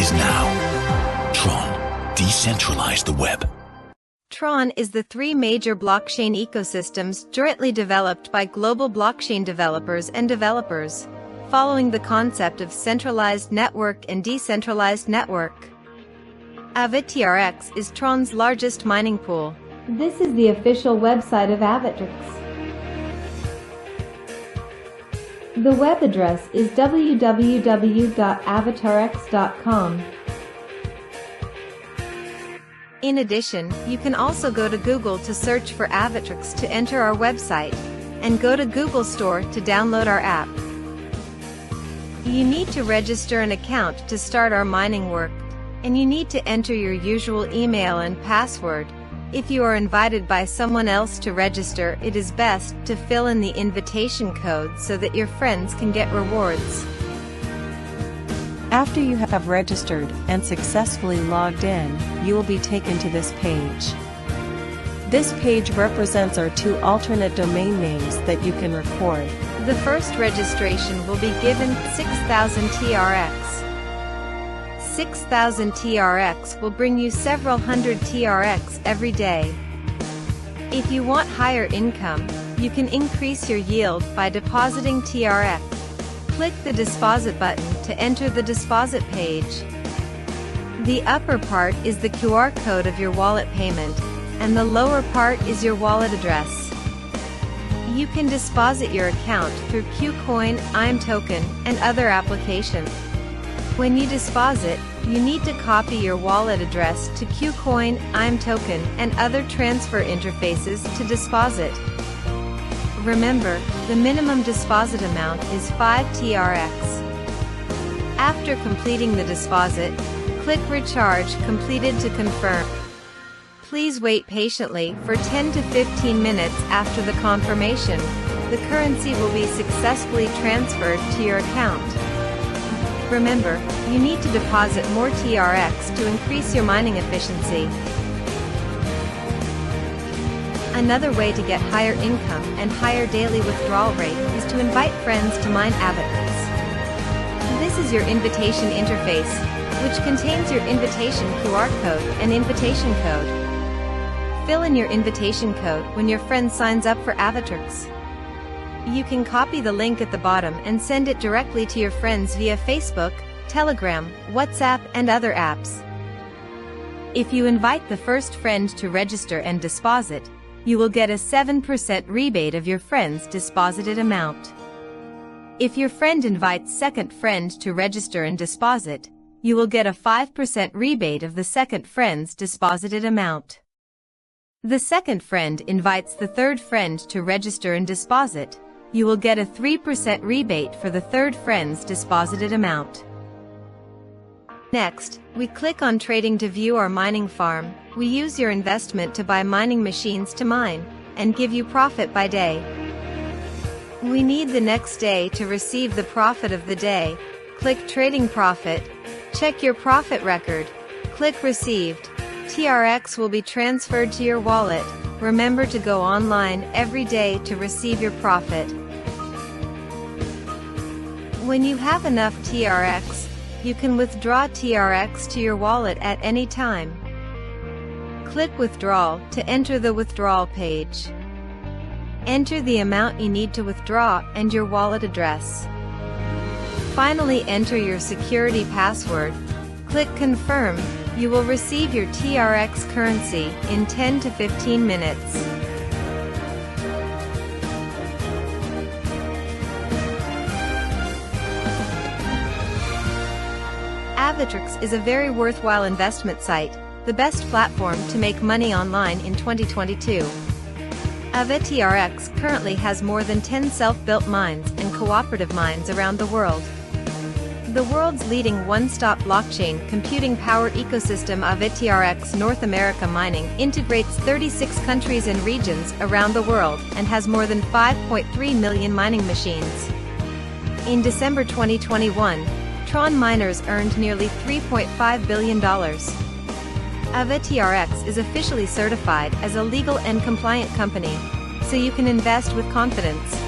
is now. Tron, decentralize the web. Tron is the three major blockchain ecosystems jointly developed by global blockchain developers and developers, following the concept of centralized network and decentralized network. AvaTRX is Tron's largest mining pool. This is the official website of AvaTRX. The web address is www.avatrx.com. In addition, you can also go to Google to search for AvaTRX to enter our website, and go to Google Store to download our app. You need to register an account to start our mining work, and you need to enter your usual email and password. If you are invited by someone else to register, it is best to fill in the invitation code so that your friends can get rewards. After you have registered and successfully logged in, you will be taken to this page. This page represents our two alternate domain names that you can record. The first registration will be given 6,000 TRX. 6,000 TRX will bring you several hundred TRX every day. If you want higher income, you can increase your yield by depositing TRX. Click the Deposit button to enter the Deposit page. The upper part is the QR code of your wallet payment, and the lower part is your wallet address. You can deposit your account through KuCoin, imToken, and other applications. When you deposit, you need to copy your wallet address to KuCoin, imToken, and other transfer interfaces to deposit. Remember, the minimum deposit amount is 5 TRX. After completing the deposit, click Recharge Completed to confirm. Please wait patiently for 10 to 15 minutes after the confirmation. The currency will be successfully transferred to your account. Remember, you need to deposit more TRX to increase your mining efficiency. Another way to get higher income and higher daily withdrawal rate is to invite friends to mine AvaTRX. This is your invitation interface, which contains your invitation QR code and invitation code. Fill in your invitation code when your friend signs up for AvaTRX. You can copy the link at the bottom and send it directly to your friends via Facebook, Telegram, WhatsApp, and other apps. If you invite the first friend to register and deposit, you will get a 7% rebate of your friend's deposited amount. If your friend invites second friend to register and deposit, you will get a 5% rebate of the second friend's deposited amount. The second friend invites the third friend to register and deposit, you will get a 3% rebate for the third friend's deposited amount. Next, we click on Trading to view our mining farm. We use your investment to buy mining machines to mine, and give you profit by day. We need the next day to receive the profit of the day. Click Trading Profit. Check your profit record. Click Received. TRX will be transferred to your wallet. Remember to go online every day to receive your profit. When you have enough TRX, you can withdraw TRX to your wallet at any time. Click Withdrawal to enter the withdrawal page. Enter the amount you need to withdraw and your wallet address. Finally, enter your security password. Click Confirm. You will receive your TRX currency in 10 to 15 minutes. AvaTRX is a very worthwhile investment site, the best platform to make money online in 2022. AvaTRX currently has more than 10 self-built mines and cooperative mines around the world. The world's leading one-stop blockchain computing power ecosystem, AvaTRX North America Mining, integrates 36 countries and regions around the world and has more than 5.3 million mining machines. In December 2021, Tron miners earned nearly $3.5 billion. AvaTRX is officially certified as a legal and compliant company, so you can invest with confidence.